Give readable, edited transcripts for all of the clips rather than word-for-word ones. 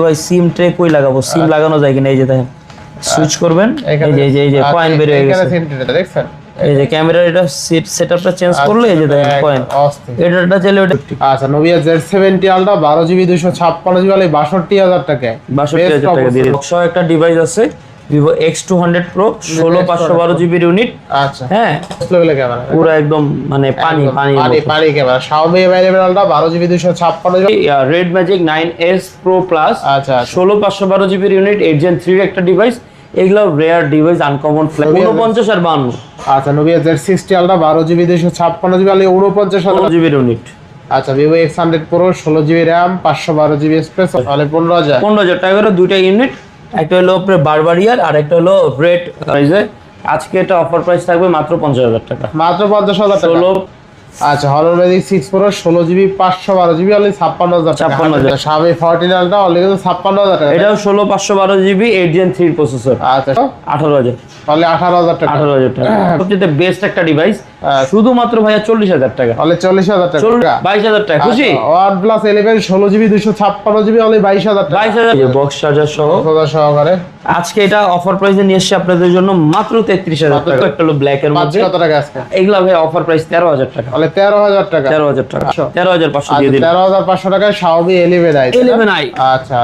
ভাই সিম ট্রে কই লাগাবো, সিম লাগানো যায় কিনা, এই যে দেখেন সুইচ করবেন, এই যে কয়েন বের হয়ে গেছে, দেখছেন এই যে ক্যামেরার এটা সেটআপটা চেঞ্জ করলে এই যে দেখেন কয়েন, এটা চাইলে ওটা। আচ্ছা Nubia Z70 ultra 12GB 256GB আলে 62000 টাকায়, 62000 টাকা দিয়ে বক্সও একটা ডিভাইস আছে Vivo X200 Pro 16512GB unit. আচ্ছা হ্যাঁ লেভেলে ক্যামেরা পুরো একদম মানে পানি camera. Xiaomi available ultra 12GB 256GB, Red Magic 9S Pro Plus আচ্ছা 16512GB ইউনিট 8 Gen 3 একটা ডিভাইস। এগুলো রেয়ার ডিভাইস, আনকমন ফ্ল্যাগ 49 আর 52। আচ্ছা Nubia Z60 ultra 12GB 256GB আলে 49GB ইউনিট। আচ্ছা Vivo X100 Pro 16GB RAM 512GB space তাহলে 15000 টাকা করে দুইটা ইউনিট। একটা হলো আপনার বারবারিয়ার আর একটা হলো রেড প্রাইসে। আজকে এটা অফার প্রাইস থাকবে মাত্র 50000 টাকা, মাত্র 50000 টাকা। আচ্ছা Honor Magic 6 Pro 16GB 512GB only 56000 টাকা। Xiaomi 14 আলট্রা অনলি 56000 টাকা, এটাও 16512GB 8 Gen 3 প্রসেসর। আচ্ছা 18000 তাহলে 18000 টাকা, 18000 টাকা সবচেয়ে বেস্ট একটা ডিভাইস, শুধুমাত্র ভাইয়া 40000 টাকা, তাহলে 40000 টাকা, 22000 টাকা। খুশি? OnePlus 11 16GB 256GB অনলি 22000 টাকা, 22000 বক্স চার্জার সহ সহকারে। আজকে এটা অফার প্রাইসে নিয়ে এসেছি আপনাদের জন্য মাত্র 33000 টাকা। একটা হলো ব্ল্যাক এর মধ্যে কত টাকা আজকে? এগুলা ভাই অফার প্রাইস 13000 টাকা, তাহলে 13000 টাকা, 13000 টাকা, 13500 দিয়ে দিন। 13500 টাকায় Xiaomi 11i। আচ্ছা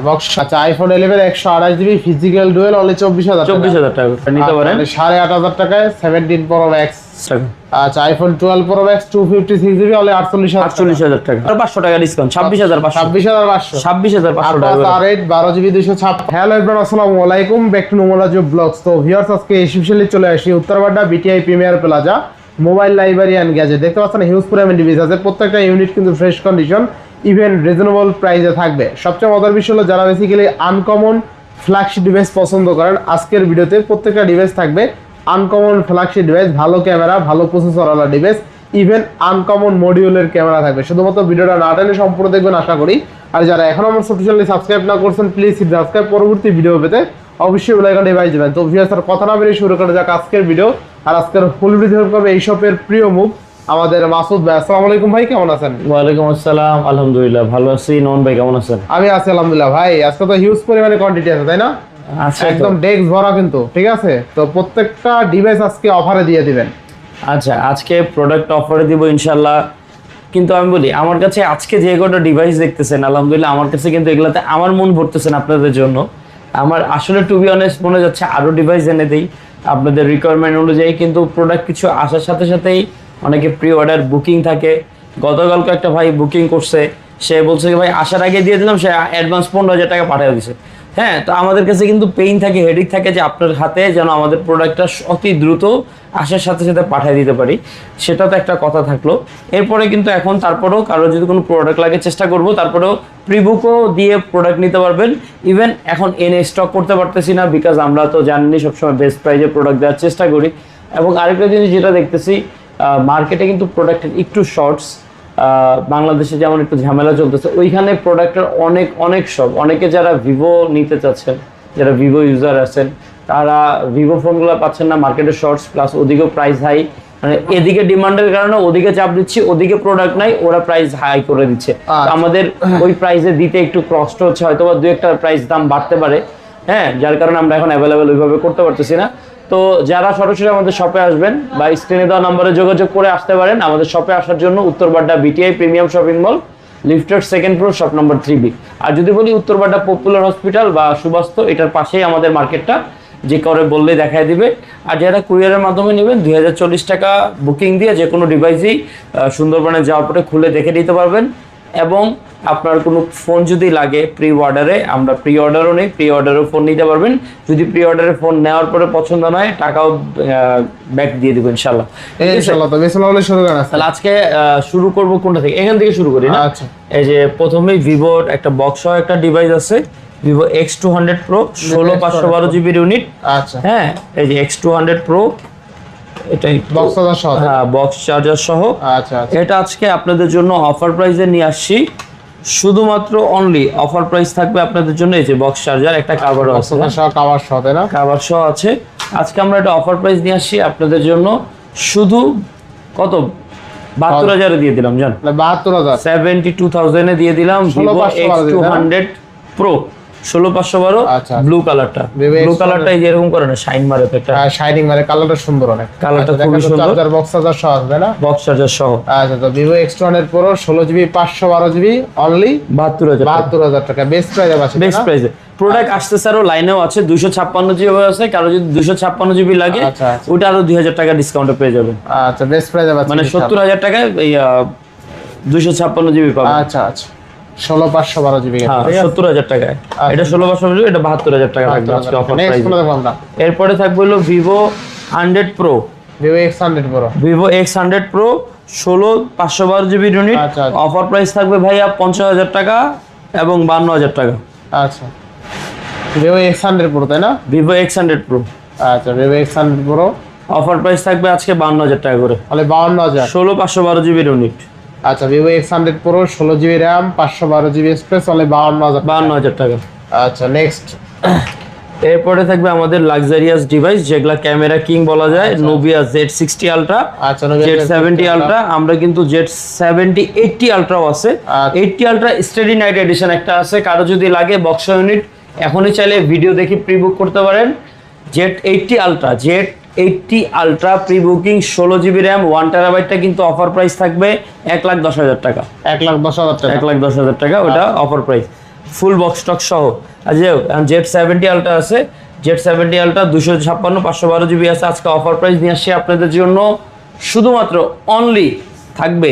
বক্স। আচ্ছা iPhone 11 128GB physical dual only 24000 টাকা নিতে পারেন। 8500 টাকায় 17 Pro Max। আচ্ছা iPhone 12 Pro Max 256GB only 48000 টাকা, আর 500 টাকা ডিসকাউন্ট 26500 26500 টাকা। আর 12GB 256। হ্যালো এভরিওয়ান, আসসালামু আলাইকুম, ব্যাক টু নোমোলাজু ব্লগস। তো ভিউয়ার্স আজকে স্পেশালি চলে আসি Uttar Badda BTI premier plaza mobile library and gadget. দেখতে পাচ্ছেন হিউজ পরিমাণ ডিভাইস আছে, প্রত্যেকটা ইউনিট কিন্তু ফ্রেশ কন্ডিশন, ইভেন রিজনেবল প্রাইসে থাকবে। সবচেয়ে মজার বিষয় হলো যারা বেসিক্যালি আনকমন ফ্ল্যাগশিপ ডিভাইস পছন্দ করেন, আজকের ভিডিওতে প্রত্যেকটা ডিভাইস থাকবে আনকমন ফ্ল্যাগশিপ ডিভাইস, ভালো ক্যামেরা, ভালো প্রসেসরওয়ালা ডিভাইস, ইভেন আনকমন মডিউলের ক্যামেরা থাকবে। শুধুমাত্র ভিডিওটা না টেনে সম্পূর্ণ দেখবেন আশা করি। আর যারা এখনো আমার চ্যানেলটি সাবস্ক্রাইব না করছেন প্লিজ সাবস্ক্রাইব, পরবর্তী ভিডিও পেতে অবশ্যই বেল আইকনটি বাজিয়ে দিবেন। তো ভিউয়ার্স আর কথা না বেরিয়ে শুরু করা যাক আজকের ভিডিও। আর আজকের ফুল ভিডিও করবে এই শপের প্রিয় মুখ আমাদের মাসুদ ভাই। আসসালামু আলাইকুম ভাই, কেমন আছেন? ওয়ালাইকুম আসসালাম, আলহামদুলিল্লাহ ভালো আছি। নন ভাই কেমন আছেন? আমি আছি আলহামদুলিল্লাহ। ভাই আজকে তো হিউজ পরিমাণে কোয়ান্টিটি আছে তাই না? আচ্ছা একদম ডেস্ক ভরা কিন্তু, ঠিক আছে? তো প্রত্যেকটা ডিভাইস আজকে অফারে দিয়ে দিবেন। আচ্ছা আজকে প্রোডাক্ট অফারে দিব ইনশাআল্লাহ। কিন্তু আমি বলি আমার কাছে আজকে যে কটা ডিভাইস দেখতেছেন আলহামদুলিল্লাহ আমার কাছে কিন্তু এগুলাতে আমার মন ভরতেছেন আপনাদের জন্য। আমার আসলে টু বি অনেস্ট মনে যাচ্ছে আরো ডিভাইস এনে দেই আপনাদের রিকোয়ারমেন্ট অনুযায়ী, কিন্তু প্রোডাক্ট কিছু আসার সাথে সাথেই অনেকে প্রি অর্ডার বুকিং থাকে। গতকালকে একটা ভাই বুকিং করছে, সে বলছে ভাই আসার আগে দিয়ে দিলাম, সে অ্যাডভান্স 15000 টাকা পাঠিয়ে দিছে। হ্যাঁ, তো আমাদের কাছে কিন্তু পেইন থাকে, হেডেক থাকে যে আপনার হাতে যেন আমাদের প্রোডাক্টটা অতি দ্রুত আসার সাথে সাথে পাঠিয়ে দিতে পারি, সেটা তো একটা কথা থাকলো। এরপরে কিন্তু এখন তারপরেও কারো যদি কোনো প্রোডাক্ট লাগে চেষ্টা করব, তারপরেও প্রিবুকও দিয়ে প্রোডাক্ট নিতে পারবেন। ইভেন এখন এনে স্টক করতে পারতেছি না, বিকজ আমরা তো জানি সবসময় বেস্ট প্রাইজে প্রোডাক্ট দেওয়ার চেষ্টা করি। এবং আরেকটা জিনিস যেটা দেখতেছি মার্কেটে কিন্তু প্রোডাক্টের একটু শর্টস, বাংলাদেশে যেমন একটু ঝামেলা চলতেছে, ওইখানে প্রোডাক্টের অনেক সব অনেকে যারা ভিভো নিতে চাচ্ছেন, যারা ভিভো ইউজার আছেন, তারা ভিভো ফোনগুলো পাচ্ছেন না, মার্কেটের শর্টস প্লাস ওদিকেও প্রাইস হাই, মানে এদিকে ডিমান্ডের কারণে ওদিকে চাপ দিচ্ছি, ওদিকে প্রোডাক্ট নাই, ওরা প্রাইস হাই করে দিচ্ছে। আমাদের ওই প্রাইসে দিতে একটু কষ্ট হচ্ছে, হয়তো বা 2-1 প্রাইস দাম বাড়তে পারে। হ্যাঁ, যার কারণে আমরা এখন অ্যাভেলেবেল ওইভাবে করতে পারতেছি না। তো যারা সরাসরি আমাদের শপে আসবেন বা স্ক্রিনে দেওয়া নম্বরে যোগাযোগ করে আসতে পারেন। আমাদের শপে আসার জন্য Uttar Badda BTI premium shopping mall, lifted 2nd floor, shop number 3B। আর যদি বলি উত্তরবাড্ডা পপুলার হসপিটাল বা সুবাস্ত, এটার পাশেই আমাদের মার্কেটটা, যে করে বললেই দেখায় দিবে। আর যারা কুরিয়ারের মাধ্যমে নেবেন 2040 টাকা বুকিং দিয়ে যে কোনো ডিভাইসই সুন্দরবনে যাওয়ার পরে খুলে দেখে নিতে পারবেন। এবং আপনার কোনো ফোন যদি লাগে প্রি অর্ডারে, আমরা প্রি অর্ডারও নেই, প্রি অর্ডারও ফোন নিতে পারবেন। যদি প্রি অর্ডারে ফোন নেওয়ার পরে পছন্দ নয়, টাকাও ব্যাক দিয়ে দেবো ইনশাল্লাহ। তাহলে আজকে শুরু করবো কোনটা থেকে? এখান থেকে শুরু করি না? আচ্ছা, এই যে প্রথমেই ভিভোর একটা বক্স সহ একটা ডিভাইস আছে, Vivo X200 Pro 16512GB unit. আচ্ছা হ্যাঁ, এই যে X200 Pro, এটাই বক্স চার্জার সহ। হ্যাঁ, বক্স চার্জার সহ। আচ্ছা, এটা আজকে আপনাদের জন্য অফার প্রাইসে নিয়ে আসছি। শুধুমাত্র অনলি অফার প্রাইস থাকবে আপনাদের জন্য। এই যে বক্স চার্জার, একটা কাভারও আছে, কাভার সহ, তাই না? কাভার সহ আছে। আজকে আমরা একটা অফার প্রাইস নিয়ে আসছি আপনাদের জন্য, শুধু কত 72000 দিয়ে দিলাম জান, 72000 72000 দিয়ে দিলাম Vivo X200 প্রো 16512 আচ্ছা। ব্লু কালারটা, Vivo ব্লু X1 কালারটা এই যে এরকম করে না, শাইন মারে তো একটা, শাইনিং মানে কালারটা সুন্দর অনেক। কালারটা আচ্ছা, খুবই দেখেন তো সুন্দর, চার্জার বক্স চার্জার সহ আছে তাই না? বক্স চার্জার সহ। আচ্ছা, তো Vivo X1 এর Pro 16GB 512GB অনলি 72000 টাকা, 72000 টাকা বেস্ট প্রাইস আছে। বেস্ট প্রাইসে প্রোডাক্ট আসতেছে, আরো লাইনেও আছে 256GB আছে, কারো যদি 256GB লাগে আচ্ছা, আচ্ছা। ওটা আরো 2000 টাকা ডিসকাউন্টে পেয়ে যাবেন, আচ্ছা বেস্ট প্রাইস আছে মানে 70000 টাকায় এই 256GB পাবেন। আচ্ছা আচ্ছা 16512GB হ্যাঁ 70000 টাকায়, এটা 16512, এটা 72000 টাকা লাগবে আজকে অফার নেক্সট প্রাইস। কোনটা দেখব আমরা? এরপরে থাকবে হলো Vivo 100 Pro, Vivo X100 Pro। Vivo X100 Pro 16512GB unit, আচ্ছা, আচ্ছা। অফার প্রাইস থাকবে ভাইয়া 50000 টাকা এবং 52000 টাকা। আচ্ছা Vivo X100 Pro তাই না? Vivo X100 Pro আচ্ছা Vivo X100 Pro offer price থাকবে আজকে 52000 টাকা করে, তাহলে 52000। 16512GB ইউনিট, আচ্ছা Vivo X100 Pro 16GB RAM 512GB space only 52000। 52000 টাকা। আচ্ছা নেক্সট এরপরে থাকবে আমাদের লাক্সারিয়াস ডিভাইস, যেগুলা ক্যামেরা কিং বলা যায়, Nubia Z60 Ultra, আচ্ছা Nubia Z70 Ultra, আমরা কিন্তু Z70 80 Ultraও আছে, আচ্ছা। 80 Ultra স্টেডি নাইট এডিশন একটা আছে, কারো যদি লাগে বক্স ইউনিট এখনই চাইলে ভিডিও দেখে প্রি বুক করতে পারেন। Z80 Ultra pre booking 16GB RAM 1TB কিন্তু অফার প্রাইস থাকবে 1,10,000 টাকা, 1,10,000 টাকা। 1,10,000 টাকা, ওটা offer price full box stock সহ। আর যে Z70 Ultra আছে, Z70 Ultra 256 512GB আছে, আজকে অফার প্রাইস নিয়ে আসছি আপনাদের জন্য, শুধুমাত্র অনলি থাকবে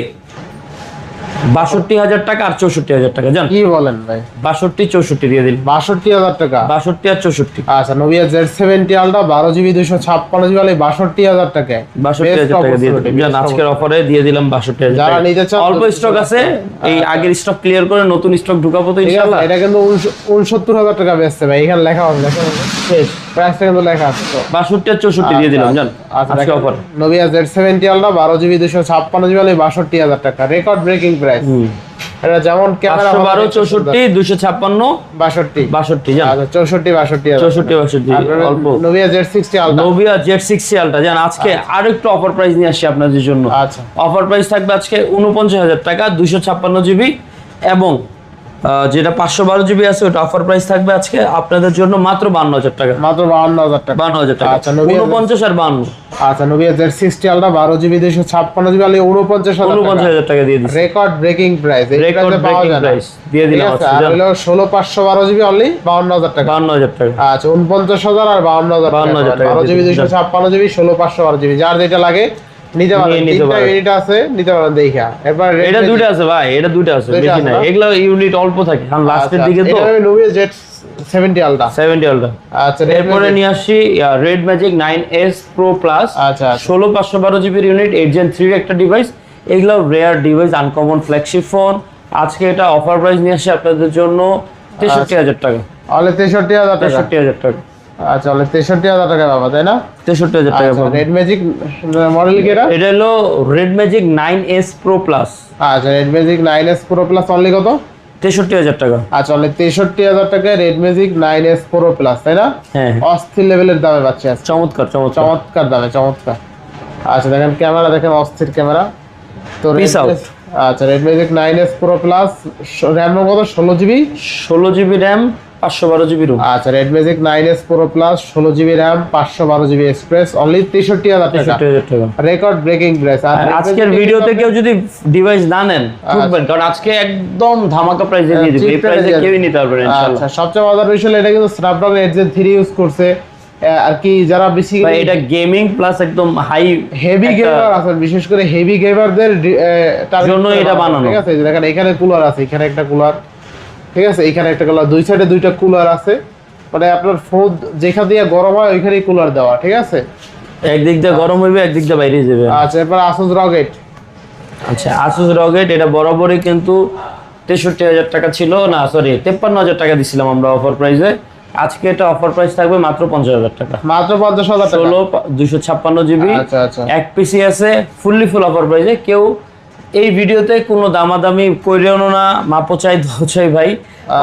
62,000 টাকা আর 64,000 টাকা। জান কি বলেন ভাই? 62 64 দিয়ে দিন, 62,000 টাকা। 62 আর 64, আচ্ছা Nubia Z70 Ultra 12GB 256GB হলে 62,000 টাকায় 62,000 টাকা দিয়ে দিন। জান আজকের অফারে দিয়ে দিলাম 62,000 যারা টাকা। নিতে চান অল্প স্টক আছে, এই আগের স্টক ক্লিয়ার করে নতুন স্টক ঢুকাবো তো ঠিক আছে, ইনশাআল্লাহ। এটা কিন্তু 69,000 টাকা বেচছে ভাই, এখানে লেখা আছে দেখেন শেষ প্রাইসটা কিন্তু লেখা আছে তো। 62 আর 64 দিয়ে দিলাম জান আচ্ছা আজকে offer. Nubia Z70 Ultra 12GB 256GB হলে 62,000 টাকা রেকর্ড ব্রেকিং প্রাইস। এটা যেমন ক্যামেরা 512 64 256 62 62 জান, আচ্ছা 64 62 অল্প। Nubia Z60 Ultra Nubia Z60 Ultra জান আজকে আরো একটু অফার প্রাইস নিয়ে আসছি আপনাদের জন্য। আচ্ছা অফার প্রাইস থাকবে আজকে 49,000 টাকা 256GB, এবং যেটা 512GB আছে ওটা অফার প্রাইস থাকবে আজকে আপনাদের জন্য মাত্র 52,000 টাকা, মাত্র 52,000 টাকা। 52,000 টাকা। আচ্ছা, Nubia 49 আর 52, আচ্ছা Nubia Z60 Ultra 12GB 256GB হলে 49,000 টাকা দিয়ে দিচ্ছি, record breaking price. Record breaking price দিয়ে দিলাম আজকে আর জান, হলো 16/512GB অনলি 52,000 টাকা। 52,000 টাকা। আচ্ছা 49,000 আর 52,000 52,000 টাকা 12GB দিয়ে 256GB 16/512GB যার যেটা লাগে নিতে পারেন। নিতে তিনটা পারেন। ইউনিট আছে নিতে পারেন দেখা। এরপর এটা দুটো আছে ভাই, এটা দুটো আছে, দুইটা বেশি আছে নাই, না? এগুলা ইউনিট অল্প থাকে কারণ লাস্টের দিকে তো। এটা Nubia Z70 Ultra। 70 Ultra। আচ্ছা এরপরে নিয়ে আসছি Red Magic 9S Pro Plus, আচ্ছা 16/512GB ইউনিট 8 Gen 3 একটা ডিভাইস, এগুলো rare device, uncommon flagship phone. আজকে এটা অফার প্রাইস নিয়ে আসছে আপনাদের জন্য 63,000 টাকা, অনলি 63,000 টাকা। 63,000 টাকা, আচ্ছা অনলি 63,000 টাকা বাবা তাই না? 63,000 টাকা আচ্ছা পাবেন। রেড ম্যাজিক মডেল কি এটা? এটা হলো Red Magic 9S Pro Plus, আচ্ছা Red Magic 9S Pro Plus only কত? 63,000 টাকা। আচ্ছা অনলি 63,000 টাকায় red Magic 9S Pro Plus তাই না? হ্যাঁ অস্থির লেভেলের দামে পাচ্ছি আজকে। চমৎকার চমৎকার। চমৎকার দামে চমৎকার। আচ্ছা দেখেন ক্যামেরা দেখেন অস্থির ক্যামেরা তো Peace out. আচ্ছা Red Magic 9S Pro Plus RAM কত? 16GB 16GB RAM 512GB ROM, আচ্ছা Red Magic 9S Pro Plus 16GB RAM 512GB express only 63,000 টাকা 63,000 টাকা। Record breaking price. আর আজকের ভিডিওতে কেউ যদি ডিভাইস না নেন ঠকবেন, কারণ আজকে একদম ধামাকা প্রাইসে দিয়ে দিব, এই প্রাইসে কেউই নিতে পারবে না ইনশাআল্লাহ। আচ্ছা সবচেয়ে মজার বিষয় হলো এটা কিন্তু স্ন্যাপড্রাগন 8 Gen 3 ইউজ করছে আর কি যারা বেশি ভাই এটা গেমিং প্লাস একদম হাই হেভি গেমার আছে, বিশেষ করে হেভি গেমারদের জন্য এটা বানানো। ঠিক আছে দেখেন এখানে কুলার আছে, এখানে একটা কুলার, ঠিক আছে এখানে একটা কুলার, দুই সাইডে দুইটা কুলার আছে, মানে আপনার ফোন যেখান দিয়ে গরম হয় ওইখানেই কুলার দেওয়া, ঠিক আছে একদিক দিয়ে গরম হইবে একদিক দিয়ে বাইরে যাবে। আচ্ছা এরপর Asus ROG 8। আচ্ছা Asus ROG 8 এটা বরাবরই কিন্তু 63,000 টাকা ছিল, না সরি 53,000 টাকা দিছিলাম আমরা অফার প্রাইসে, আজকে এটা অফার প্রাইস থাকবে মাত্র 50,000 টাকা, মাত্র 50,000 টাকা। 256GB আচ্ছা আচ্ছা এক পিসি আছে, ফুললি ফুল অফার প্রাইসে। কেউ এই ভিডিওতে কোনো দামাদামি কইরেও না, মাপো চাই দাও চাই ভাই,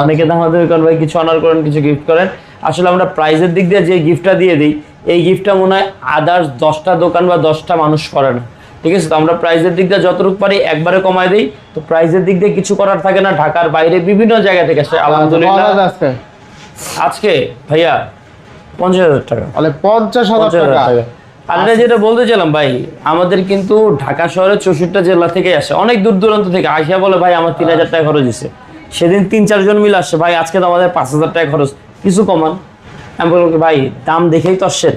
অনেকে দামাদামি করেন ভাই কিছু অনার করেন কিছু গিফট করেন, আসলে আমরা প্রাইজের দিক দিয়ে যে গিফটটা দিয়ে দিই এই গিফটটা মনে হয় আদার্স 10টা দোকান বা 10টা মানুষ করে না। ঠিক আছে? তো আমরা প্রাইসের দিক দিয়ে যতটুকু পারি একবারে কমায় দিই। তো প্রাইসের দিক দিয়ে কিছু করার থাকে না, ঢাকার বাইরে বিভিন্ন জায়গা থেকে আসে আলহামদুলিল্লাহ। আজকে ভাইয়া 50,000 টাকা, 50,000 টাকা। আর এটা যেটা বলতে চাইলাম ভাই, আমাদের কিন্তু ঢাকা শহরের 64টা জেলা থেকে আসে, অনেক দূর দূরান্ত থেকে আসিয়া বলে ভাই আমার 3,000 টাকা খরচ দিচ্ছে। সেদিন 3-4 জন মিলে আসছে, ভাই আজকে তো আমাদের 5,000 টাকা খরচ, কিছু কমান। আমি বললাম ভাই দাম দেখেই তো আসছেন,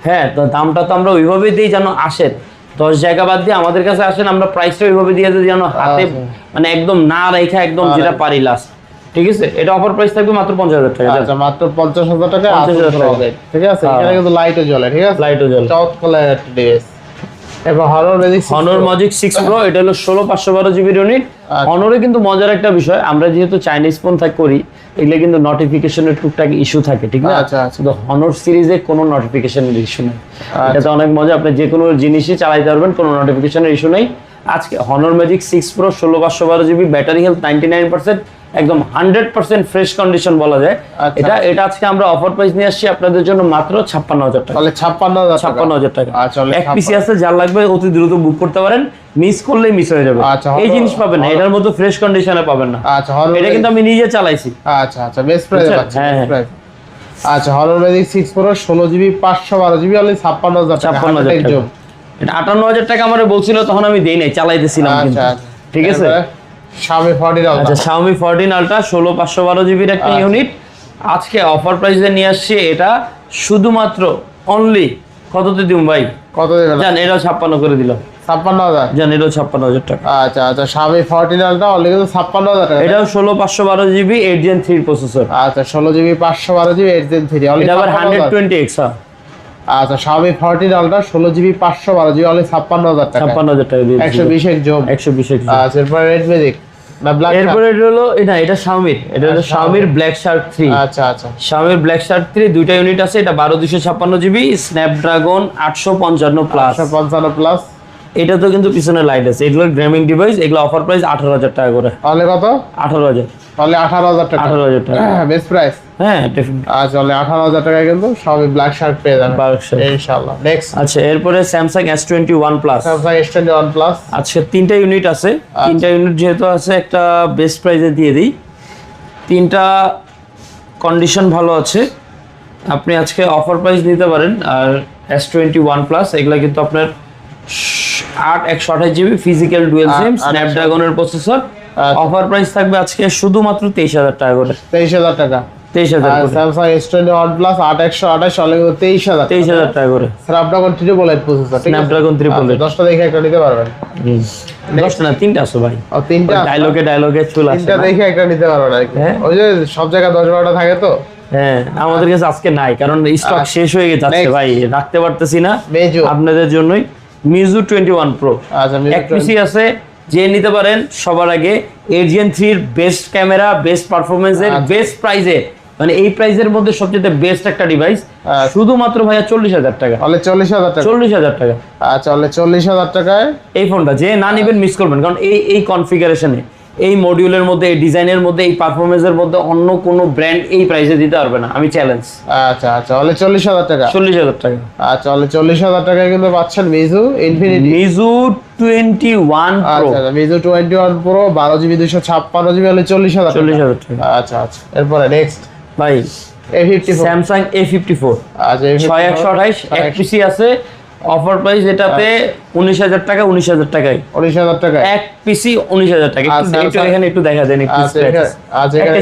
হ্যাঁ তো দামটা তো আমরা ওইভাবেই দিই যেন আসেন। 10 জায়গা বাদ দিয়ে আমাদের কাছে আসেন, আমরা প্রাইসটা ওইভাবে দিয়ে দিই যেন হাতে মানে একদম না রেখে একদম যেটা পারি লাস্ট। ঠিক আছে? এটা অফার প্রাইস থাকবে মাত্র 50,000 টাকা। আচ্ছা, মাত্র 50,000 টাকা। 50,000 টাকা, ঠিক আছে? এখানে কিন্তু লাইটও জ্বলে, ঠিক আছে? লাইটও জ্বলে, চমৎকার একটা ডিভাইস। এবার Honor Magic 6 Pro, এটা হলো 16/512 জিবি ইউনিট। Honor-এ কিন্তু মজার একটা বিষয়, আমরা যেহেতু চাইনিজ ফোন করি, এগুলো কিন্তু নোটিফিকেশনের টুকটাক ইস্যু থাকে, ঠিক না? আচ্ছা আচ্ছা। তো Honor সিরিজে কোনো নোটিফিকেশনের ইস্যু নেই, এটাতে অনেক মজা, আপনি যে কোনো জিনিসই চালাতে পারবেন, কোনো নোটিফিকেশনের ইস্যু নেই। আজকে Honor Magic 6 Pro 16/512 GB, battery health 99%, একদম 100% ফ্রেশ কন্ডিশন বলা যায়। এটা আজকে আমরা অফার প্রাইস নিয়ে আসছি আপনাদের জন্য মাত্র 56,000 টাকা। তাহলে 56,000 টাকা। আচ্ছা, এক পিসি আছে, যার লাগবে অতি দ্রুত বুক করতে পারেন, মিস করলেই মিস হয়ে যাবে। আচ্ছা, এই জিনিস পাবেন না, এটার মতো ফ্রেশ কন্ডিশনে পাবেন না। আচ্ছা, এটা কিন্তু আমি নিজে চালাইছি। আচ্ছা আচ্ছা, বেস্ট প্রাইস পাচ্ছেন। হ্যাঁ। আচ্ছা, Honor Magic 6 Pro 16GB 512GB only 56,000 টাকা। 56,000 টাকা। এটা 58,000 টাকা আমারে বলছিল, তখন আমি দেই নাই, চালাইতেছিলাম কিন্তু। ঠিক আছে? Xiaomi 14 Ultra। আচ্ছা, Xiaomi 14 Ultra 16/512 জিবির একটা ইউনিট, আজকে অফার প্রাইসে নিয়ে আসছি। এটা শুধুমাত্র অনলি কততে দিম ভাই? কত দিবেন? জান, এটাও 56 করে দিলাম। 56,000? জান, এটাও 56,000 টাকা। আচ্ছা আচ্ছা, Xiaomi 14 Ultra অনলি কিন্তু 56,000 টাকা। এটাও 16/512 জিবি 8 Gen 3 প্রসেসর। আচ্ছা, 16GB 512GB 8 Gen 3 অনলি। এটা আবার 120X। আচ্ছা, Xiaomi 14 Ultra 16GB 512GB only 56,000 টাকা। 56,000 টাকা দিয়ে 120 জোম। 120X। আচ্ছা, এরপর Red Magic না ব্ল্যাক। এরপরে হলো এটা Xiaomi, এটা হলো Xiaomi Black Shark 3। আচ্ছা আচ্ছা, Xiaomi Black Shark 3 দুইটা ইউনিট আছে, এটা 12/256 জিবি, Snapdragon 855 প্লাস। 855 প্লাস। এটা তো কিন্তু পিছনে লাইট আছে, এগুলো গেমিং ডিভাইস, এগুলো অফার প্রাইস 18,000 টাকা করে। তাহলে কত? 18,000। তাহলে 18,000 টাকা। 18,000 টাকা বেস্ট প্রাইস। হ্যাঁ, ডেফিনেটলি। আচ্ছা, তাহলে 18,000 টাকা কিন্তু Xiaomi Black Shark পেয়ে যাবেন ইনশাআল্লাহ। নেক্সট। আচ্ছা, এরপরে Samsung S21 plus. Samsung S21 plus. আজকে 3টা ইউনিট আছে, 3টা ইউনিট যেহেতু আছে একটা বেস্ট প্রাইসে দিয়ে দিই। 3টা কন্ডিশন ভালো আছে, আপনি আজকে অফার প্রাইস নিতে পারেন। আর S21 প্লাস এগুলা কিন্তু আপনার 128 GB physical dual SIM, স্ন্যাপড্রাগনের processor. Offer price থাকবে আজকে শুধুমাত্র 23,000 টাকা করে। 23,000 টাকা। 23,000 করে। Samsung S21 plus 8/128 only 23,000। 23,000 টাকা করে। Snapdragon 888 প্রসেসর, ঠিক আছে? Snapdragon 888। 10টা দেখে একটা নিতে পারবেন। 10টা না, 3টা আছে ভাই। ও, 3টা ডায়লগে চলে আসে। 3টা দেখে একটা নিতে পারবেন আর কি। ওই যে সব জায়গায় 10-12টা থাকে তো। হ্যাঁ, আমাদের কাছে আজকে নাই, কারণ স্টক শেষ হয়ে যাচ্ছে ভাই, রাখতে পারতেছি না আপনাদের জন্যই। Mizu 21 Pro। আচ্ছা, এক পিসি আছে, যে নিতে পারেন সবার আগে। 8 Gen 3 এর বেস্ট ক্যামেরা, বেস্ট পারফরম্যান্সের, বেস্ট প্রাইসে, মানে এই প্রাইসের মধ্যে সবচেয়ে বেস্ট একটা ডিভাইস, শুধুমাত্র ভাইয়া 40,000 টাকা। তাহলে 40,000 টাকা। 40,000 টাকা। আচ্ছা, তাহলে 40,000 টাকায় এই ফোনটা যে না নেবেন মিস করবেন, কারণ এই কনফিগারেশনে, এই মডিউলের মধ্যে, এই ডিজাইনের মধ্যে, এই পারফরম্যান্সের মধ্যে অন্য কোনো ব্র্যান্ড এই প্রাইসে দিতে পারবে না, আমি চ্যালেঞ্জ। আচ্ছা আচ্ছা, তাহলে 40,000 টাকা। 40,000 টাকা। আচ্ছা, তাহলে 40,000 টাকায় কিন্তু পাচ্ছেন Mizu Infinity Mizu 21 Pro। আচ্ছা, Mizu 21 Pro 12GB 256GB হলে 40,000 টাকা। 40,000 টাকা। আচ্ছা আচ্ছা, এরপরে নেক্সট ভাই A54। Samsung A54। আচ্ছা, 6128 এক পিসি আছে, অফার প্রাইস এটাতে 19,000 টাকা। 19,000 টাকায় 19,000 টাকা এক পিসি। 19,000 টাকা। একটু এখানে একটু দেখা দেন, একটু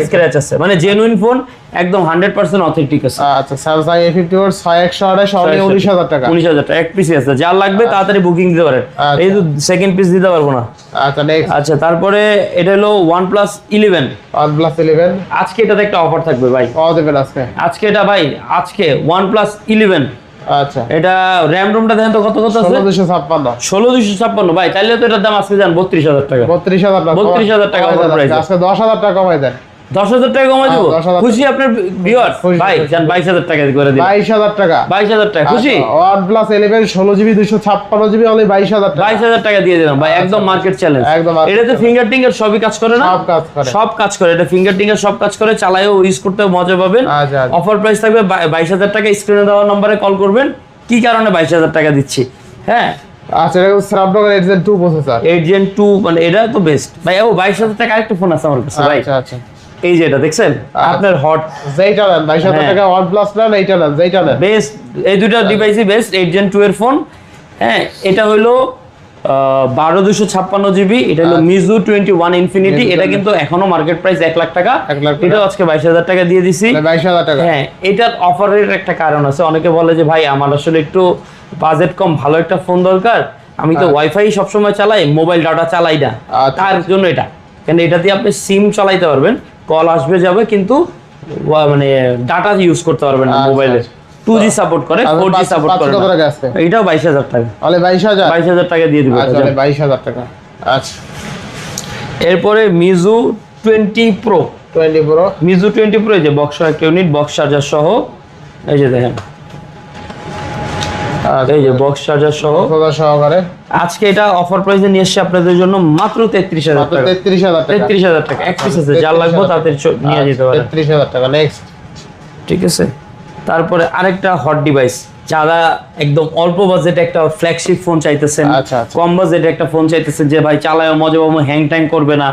স্ক্র্যাচ আছে, মানে জেনুইন ফোন, একদম 100% অথেন্টিক আছে। আচ্ছা, Samsung A54 6128 অনলি 19,000 টাকা। 19,000 টাকা এক পিসি আছে, যার লাগবে তাড়াতাড়ি বুকিং দিতে পারেন। এই তো সেকেন্ড পিস দিতে পারবো না। আচ্ছা, নেক্সট। আচ্ছা, তারপরে এটা হলো OnePlus 11। OnePlus 11 আজকে এটাতে একটা অফার থাকবে ভাই। কত দেবেন আজকে? আজকে এটা ভাই, আজকে OnePlus 11। আচ্ছা, এটা RAM রোমটা দেখেন তো কত আছে? 16,256। 16,256 ভাই, তাইলে তো এটার দাম আজকে যান 32,000 টাকা। 32,000 টাকা। 32,000 টাকা অফার প্রাইস। আজকে 10,000 টাকা কমাই দেন। 10,000 টাকা কমাই দেবো। 10,000 খুশি আপনার ভিউয়ার? ভাই যান 22,000 টাকা করে দিন। 22,000 টাকা। 22,000 টাকা খুশি? OnePlus 11 16GB 256GB অনলি 22,000 টাকা। 22,000 টাকা দিয়ে দিলাম ভাই, একদম মার্কেট চ্যালেঞ্জ। একদম। এটাতে ফিঙ্গার টিঙ্গার সবই কাজ করে না? সব কাজ করে। সব কাজ করে, এটা ফিঙ্গার টিঙ্গার সব কাজ করে, চালায়ও ইউজ করতে মজা পাবেন। আচ্ছা, অফার প্রাইস থাকবে 22,000 টাকা। স্ক্রিনে দেওয়া নম্বরে কল করবেন কি কারণে 22,000 টাকা দিচ্ছি। হ্যাঁ, আচ্ছা, এটা স্ন্যাপড্রাগন 8 Gen 2 প্রসেসর। 8 Gen 2 মানে এটা তো বেস্ট ভাই। ও 22,000 টাকা আরেকটা ফোন আছে আমার কাছে ভাই। আচ্ছা আচ্ছা, এই যে এটা দেখছেন আপনার হট যেটা নেন 22,000 টাকা OnePlus নেন, এইটা নেন, যেটা নেন বেস্ট। এই দুটো ডিভাইসই বেস্ট। 8 Gen 2 এর ফোন। হ্যাঁ, এটা হলো 12256 জিবি। এটা হলো মিজু 21 ইনফিনিটি। এটা কিন্তু এখনো মার্কেট প্রাইস 1 লাখ টাকা। এটা আজকে 22,000 টাকা দিয়ে দিছি। 22,000 টাকা। হ্যাঁ, এটার অফারের একটা কারণ আছে। অনেকে বলে যে ভাই আমার আসলে একটু বাজেট কম, ভালো একটা ফোন দরকার, আমি তো ওয়াইফাই সবসময় চালাই, মোবাইল ডাটা চালাই না, তার জন্য এটা। কেন এটা দিয়ে আপনি সিম চালাইতে পারবেন, কল আসবে যাবে, কিন্তু মানে ডাটা ইউজ করতে পারবেন না মোবাইলে। 2G সাপোর্ট করে, 4G সাপোর্ট করে। এটাও 22,000 টাকা। তাহলে 22,000 টাকা দিয়ে দিবেন। আচ্ছা, 22,000 টাকা। আচ্ছা, এরপরে Miju 20 pro. 20 pro, Miju 20 pro, এই যে বক্স একটা ইউনিট, বক্স চার্জার সহ। এই যে দেখেন, এই যে বক্স চার্জার সহ সহকারে। আজকে এটা অফার প্রাইসে নিয়ে এসেছি আপনাদের জন্য মাত্র 33,000 টাকা। 33,000 টাকা। 33,000 টাকা। এক পিস আছে, যার লাগবে তাদের নিয়ে যেতে পারেন। 33,000 টাকা। নেক্সট, ঠিক আছে। তারপরে আরেকটা হট ডিভাইস, যারা একদম অল্প বাজেটে একটা ফ্ল্যাগশিপ ফোন চাইতেছেন, আচ্ছা, আচ্ছা। কম বাজেটে একটা ফোন চাইতেছেন যে ভাই চালায় মজা পাবো, হ্যাং ট্যাং করবে না,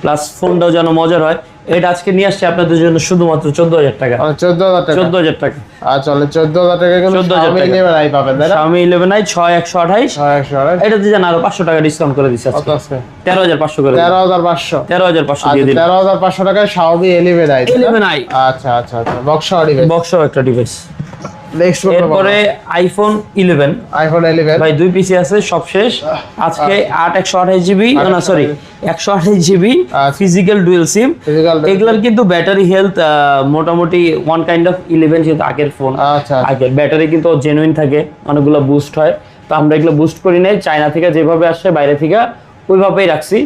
প্লাস ফোনটাও যেন মজার হয়, এটা আজকে নিয়ে আসছে আপনাদের জন্য শুধুমাত্র 14,000 টাকা। 14,000 টাকা। 14,000 টাকা। আচ্ছা, 14,000 টাকা কিন্তু Xiaomi 11i পাবেন, তাই না? Xiaomi 11i 6128। 6128। এটাতে যেন আরো 500 টাকা ডিসকাউন্ট করে দিচ্ছে আজকে। 13,500 করে। 13,500। 13,500 দিয়ে দিন। 13,500 টাকায় Xiaomi 11i। 11i। আচ্ছা আচ্ছা আচ্ছা, বক্স ডিভাইস। বক্সও একটা ডিভাইস। নেক্সট, এরপরে আইফোন 11। আইফোন 11 ভাই 2 পিসি আছে, সব শেষ আজকে। 8 128 জিবি, না sorry 128 GB physical dual SIM. এগুলার কিন্তু ব্যাটারি হেলথ মোটামুটি ওয়ান কাইন্ড অফ 11, যেহেতু আগের ফোন। আচ্ছা, আগের ব্যাটারি কিন্তু জেনুইন থাকে, অনেকগুলো বুস্ট হয়। তো আমরা এগুলো বুস্ট করি নাই, চায়না থেকে যেভাবে আসছে বাইরে থেকে ওইভাবেই রাখছি।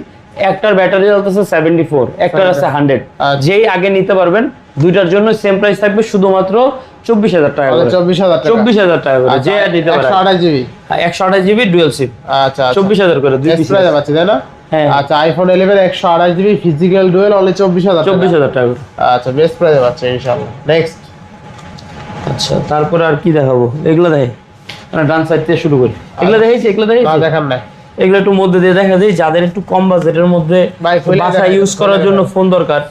একটার ব্যাটারি চলতেছে 74, একটার আছে 100। যেই আগে নিতে পারবেন, দুইটার জন্য সেম প্রাইস থাকবে, শুধুমাত্র 24,000 টাকা করে। 24,000 টাকা করে যে নিতে পারে। 128 জিবি। 128 GB dual SIM. আচ্ছা, 24,000 করে দুই পিস প্রাইস আছে, তাই না? হ্যাঁ। আচ্ছা, iPhone 11 128 GB physical dual only 24,000 টাকা। 24,000 টাকা করে। আচ্ছা, বেস্ট প্রাইস আছে ইনশাআল্লাহ। নেক্সট, আচ্ছা, তারপরে আর কি দেখাবো? এগুলো দেখে ডান সাইড থেকে শুরু করি। এগুলো দেখেছি, এগুলো দেখেছি, না দেখান না। এগুলো একটু মধ্যে দিয়ে দেখা যায়, যাদের একটু কম বাজেটের মধ্যে বাসা ইউজ করার জন্য ফোন দরকার।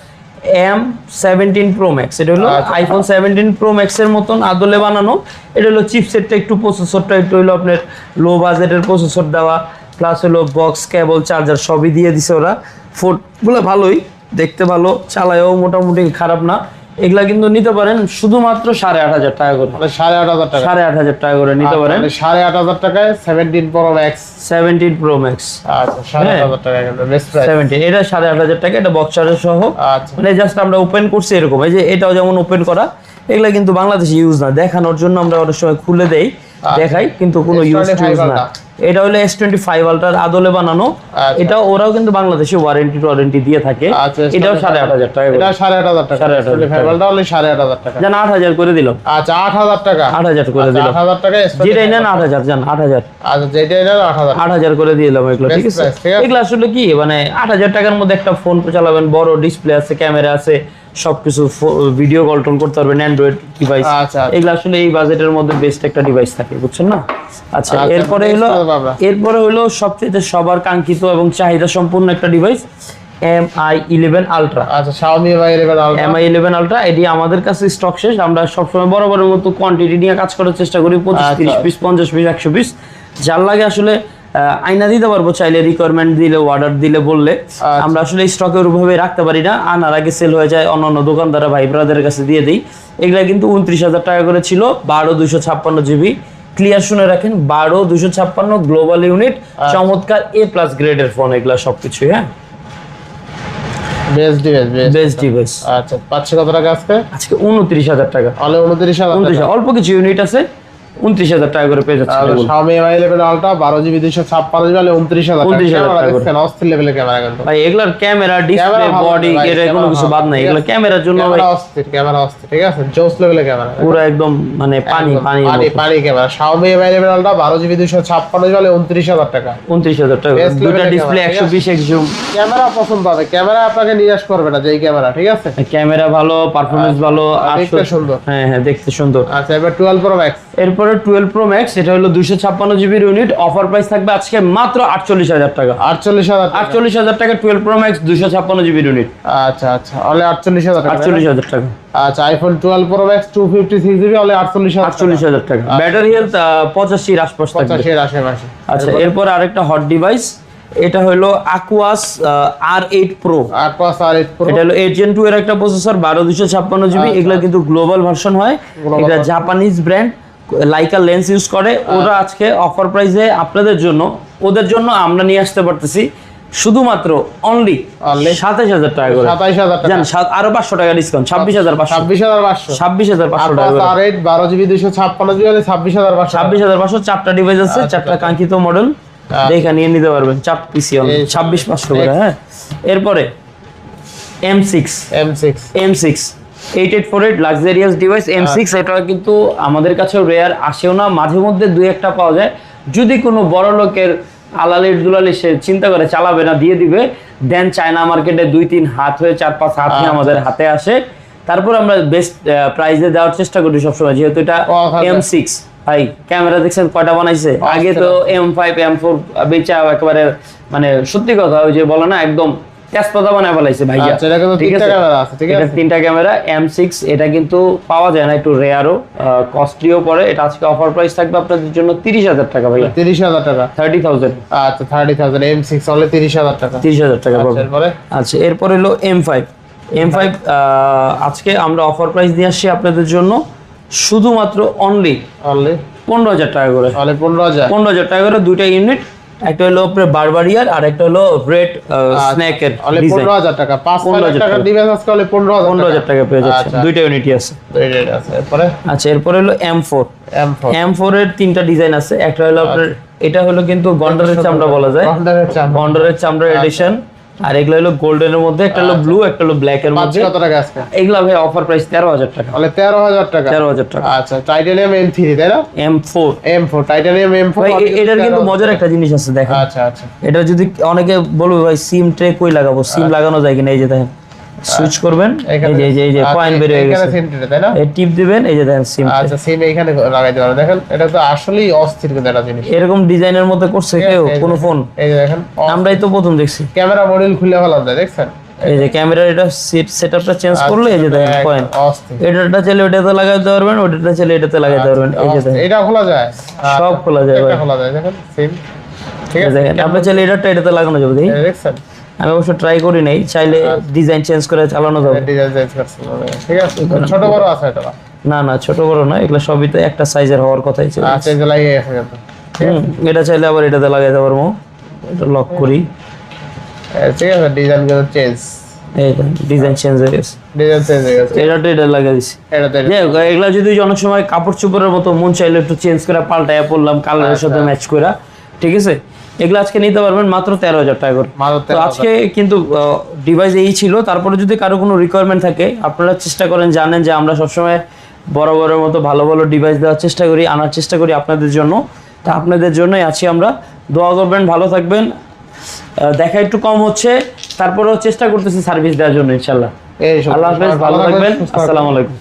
M17 Pro Max, এটা হলো আইফোন 17 Pro Max এর মতন আদলে বানানো। এটা হলো চিপসেটটা একটু, প্রসেসরটা একটু হলো আপনার লো বাজেটের প্রসেসর দেওয়া, প্লাস হলো বক্স, কেবল, চার্জার সবই দিয়ে দিছে ওরা। ফোনগুলো ভালোই, দেখতে ভালো, চালায়ও মোটামুটি খারাপ না। এগুলা কিন্তু নিতে পারেন শুধুমাত্র 8,500 টাকা করে। 8,500 টাকা। 8,500 টাকা করে নিতে পারেন। 8,500 টাকায় 17 Pro Max। 17 Pro Max। আচ্ছা, 8,500 টাকা কিন্তু বেস্ট প্রাইস। 17, এটা 8,500 টাকা। এটা বক্স চার্জার সহ। আচ্ছা, মানে জাস্ট আমরা ওপেন করছি এরকম। এই যে এটাও যেমন ওপেন করা, এগুলা কিন্তু বাংলাদেশে ইউজ না, দেখানোর জন্য আমরা অনেক সময় খুলে দেই, দেখাই, কিন্তু কোনো ইউজ না। এটা হলো S25 Ultra আদলে বানানো। এটা ওরাও কিন্তু বাংলাদেশে ওয়ারেন্টি দিয়ে থাকে। এটাও 8,500 টাকা। এটা 8,500 টাকা। 25 Ultra অনলি 8,500 টাকা। জান 8,000 করে দিলাম। আচ্ছা, 8,000 টাকা। 8,000 করে দিলাম। 8,000 টাকা। যেটাই নেন 8,000, জান 8,000। আচ্ছা, যেটাই নেন 8,000। 8,000 করে দিয়ে দিলাম এগুলো, ঠিক আছে? এগুলো আসলে কি মানে 8,000 টাকার মধ্যে একটা ফোন চালাবেন, বড় ডিসপ্লে আছে, ক্যামেরা আছে, সবকিছু, ভিডিও কল টোন করতে পারবেন, অ্যান্ড্রয়েড ডিভাইস। এগুলো আসলে এই বাজেটের মধ্যে বেস্ট একটা ডিভাইস থাকে, বুঝছেন না? আচ্ছা, এরপরে হলো সবচেয়ে সবার কাঙ্ক্ষিত এবং চাহিদা সম্পূর্ণ একটা ডিভাইস, MI 11 Ultra। আচ্ছা, Xiaomi Mi 11 Ultra। MI 11 Ultra এটি আমাদের কাছে স্টক শেষ। আমরা সবসময় বরাবরের মতো কোয়ান্টিটি নিয়ে কাজ করার চেষ্টা করি, 25 30 পিস, 50 পিস, 100 পিস, যার লাগে আসলে আইনা দিতে পারবো, চাইলে রিকোয়ারমেন্ট দিলে, অর্ডার দিলে, বললে। আমরা আসলে স্টকে ওইভাবে রাখতে পারি না, আনার আগে সেল হয়ে যায়, অন্যান্য দোকানদারা ভাই ব্রাদারের কাছে দিয়ে দিই। এগুলা কিন্তু 29,000 টাকা করে ছিল। 12 জিবি ক্লিয়ার শুনে রাখেন, 12 গ্লোবাল ইউনিট, চমৎকার A+ গ্রেডের ফোন এগুলা সবকিছু। হ্যাঁ, বেস্ট ডিভাইস। আচ্ছা, পাচ্ছি কত টাকা আজকে? আজকে 29,000 টাকা। 29,000 অল্প কিছু ইউনিট আছে, 29,000 টাকা করে পেয়ে যাচ্ছে। Xiaomi Mi 11 Ultra 12GB 256GB 29,000 টাকা। দেখেন অস্থির লেভেলের ক্যামেরা কিন্তু ভাই। এগুলার ক্যামেরা, ডিসপ্লে, বডি, এর কোনো কিছু বাদ নাই। এগুলা ক্যামেরার জন্য ক্যামেরা অস্থির, ঠিক আছে? জোস লেভেলের ক্যামেরা, পুরো একদম মানে পানি camera. Xiaomi Mi 11 Ultra 12GB 256GB 29,000 টাকা। 29,000 টাকা। দুটো ডিসপ্লে, 120x জুম। ক্যামেরা পছন্দ হবে, ক্যামেরা আপনাকে নিরাশ করবে না, যেই ক্যামেরা, ঠিক আছে? ক্যামেরা ভালো, পারফরম্যান্স ভালো, দেখতে সুন্দর। হ্যাঁ, দেখতে সুন্দর। আচ্ছা, এবার 12 Pro Max। এরপরে এরপরে 12 প্রো ম্যাক্স, এটা হলো 256 জিবির ইউনিট, অফার প্রাইস থাকবে আজকে মাত্র 48,000 টাকা। 48,000 টাকা 12 প্রো ম্যাক্স 256 জিবির ইউনিট। আচ্ছা আচ্ছা, অনলি 48,000 টাকা। 48,000 টাকা। আচ্ছা, iPhone 12 pro max 256 GB only 48,000 টাকা। ব্যাটারি হেলথ 85 এর আশপাশ থাকবে। 85 এর আশেপাশে। আচ্ছা, এরপর আরেকটা হট ডিভাইস, এটা হলো Aquas R8 Pro। Aquas R8 Pro, এটা হলো 8 Gen 2 এর একটা প্রসেসর, 12 জিবি। এগুলা কিন্তু গ্লোবাল ভার্সন হয়, এটা Japanese brand, Laika lens use করে। ওরা আজকে অফার প্রাইসে আপনাদের জন্য, ওদের জন্য আমরা নিয়ে আসতে পারতেছি শুধুমাত্র অনলি 27,000 টাকা করে। 27,000 টাকা, জান আরো 500 টাকা ডিসকাউন্ট, 26,500। 26,500 টাকা করে। R8 12 জিবি 256 জিবি হলে 26,500। 26,500, 4টা ডিভাইস আছে, 4টা কাঙ্ক্ষিত মডেল দেখে নিয়ে নিতে পারবেন। 4 পিসি 26,500 করে। হ্যাঁ, এরপরে M6 8848 লাক্সারিয়াস ডিভাইস M6। এটা কিন্তু আমাদের কাছেও রেয়ার, আসেও না, মাঝে মধ্যে দুই একটা পাওয়া যায়। যদি কোনো বড় লোকের আলালির দুলালি সে চিন্তা করে চালাবে না, দিয়ে দিবে, দেন চায়না মার্কেটে 2-3 হাত হয়ে 4-5 হাত নিয়ে আমাদের হাতে আসে। তারপর আমরা বেস্ট প্রাইসে দেওয়ার চেষ্টা করি সবসময়, যেহেতু এটা M6। ভাই ক্যামেরা দেখছেন কয়টা বানাইছে, আগে তো M5 M4 বেচা একেবারে, মানে সত্যি কথা, ওই যে বলে না একদম তেজপাতা বানায় ফেলাইছে ভাইয়া। ঠিক আছে, এটা 3টা ক্যামেরা M6। এটা কিন্তু পাওয়া যায় না, একটু রেয়ারও, কস্টলিও পড়ে। এটা আজকে অফার প্রাইস থাকবে আপনাদের জন্য 30,000 টাকা ভাইয়া। 30,000 টাকা, 30,000। আচ্ছা 30,000 M6 হলে 30,000 টাকা। 30,000 টাকা পাবেন। এরপরে আচ্ছা, এরপর হলো M5। আজকে আমরা অফার প্রাইস দিয়ে আসছি আপনাদের জন্য শুধুমাত্র অনলি 15,000 টাকা করে। 15,000 টাকা করে, দুইটা ইউনিট, একটা হলো আপনার বারবারিয়ার আর একটা হলো রেড স্ন্যাকের। 15,000 টাকা, 5,000 টাকা ডিভাইস আজকে হলে 15,000 টাকা পেয়ে যাচ্ছে। দুইটা ইউনিটই আছে। এরপরে আচ্ছা, এরপরে হলো M4 এর 3টা ডিজাইন আছে। একটা হলো আপনার, এটা হলো কিন্তু গন্ডারের চামড়া বলা যায়, গন্ডারের চামড়া এডিশন। আর এগুলো হলো গোল্ডেনের মধ্যে, একটা হলো ব্লু, একটা হলো ব্ল্যাক এর মধ্যে। কত টাকা আজকে এগুলো ভাই অফার প্রাইস 13,000 টাকা। 13,000 টাকা। 13,000 টাকা। আচ্ছা, টাইটানিয়াম M3 তাই না? M4 titanium M4। ভাই এটার কিন্তু মজার একটা জিনিস আছে, দেখেন। আচ্ছা আচ্ছা, এটা যদি অনেকে বলবে ভাই সিম ট্রে কই লাগাবো, সিম লাগানো যায় কিনা, এই যে দেখেন সুইচ করবেন, এই যে কয়েন বের হয়ে গেছে, তাই না? এই টিপ দিবেন, এই যে দেখেন সিম। আচ্ছা, সিম এইখানে লাগাইতে পারবেন। দেখেন এটা তো আসলেই অস্থির কিন্তু একটা জিনিস। এরকম ডিজাইনের মধ্যে করছে কেউ কোন ফোন? এই যে দেখেন, আমরাই তো প্রথম দেখছি। ক্যামেরা মডেল খুলে ফেলা যায়, দেখছেন? এই যে ক্যামেরার এটা সেটআপটা চেঞ্জ করলে, এই যে দেখেন কয়েন, এটাটা চাইলে ওটাতে লাগাইতে পারবেন, ওটাটা চাইলে এটাতে লাগাইতে পারবেন। এই যে দেখেন এটা খোলা যায়, সব খোলা যায় ভাই, এটা খোলা যায়। দেখেন সিম, ঠিক আছে, দেখেন আপনি চাইলে এটাতে লাগানো যাবে। দেখছেন, আমি অবশ্য ট্রাই করি নাই, চাইলে ডিজাইন চেঞ্জ করে চালানো যাবে। ডিজাইন চেঞ্জ করতে হবে, ঠিক আছে। ছোট বড় আছে এটা? না ছোট বড় না, এগুলো সবই তো একটা সাইজের হওয়ার কথাই ছিল। আচ্ছা, এটা লাগিয়ে গেছে কিন্তু। এটা চাইলে আবার এটাতে লাগাইতে পারবো। এটা লক করি, ঠিক আছে। ডিজাইন গুলো চেঞ্জ, এই ডিজাইন চেঞ্জ হয়ে গেছে, এটা লাগিয়ে দিছি। এগুলা যদি অনেক সময় কাপড় চোপড়ের মতো মন চাইলে একটু চেঞ্জ করে পাল্টায় পড়লাম, কালারের সাথে ম্যাচ করে, ঠিক আছে। এগুলো আজকে নিতে পারবেন মাত্র 13,000 টাকা করে। তো আজকে কিন্তু ডিভাইস এই ছিল। তারপরে যদি কারো কোনো রিকোয়ারমেন্ট থাকে, আপনারা চেষ্টা করেন, জানেন যে আমরা সবসময় বরাবরের মতো ভালো ভালো ডিভাইস দেওয়ার চেষ্টা করি, আনার চেষ্টা করি আপনাদের জন্য। তা আপনাদের জন্যই আছি আমরা। দোয়া করবেন, ভালো থাকবেন। দেখা একটু কম হচ্ছে, তারপরেও চেষ্টা করতেছি সার্ভিস দেওয়ার জন্য ইনশাল্লাহ। আল্লাহ হাফেজ, ভালো থাকবেন, আসসালামু আলাইকুম।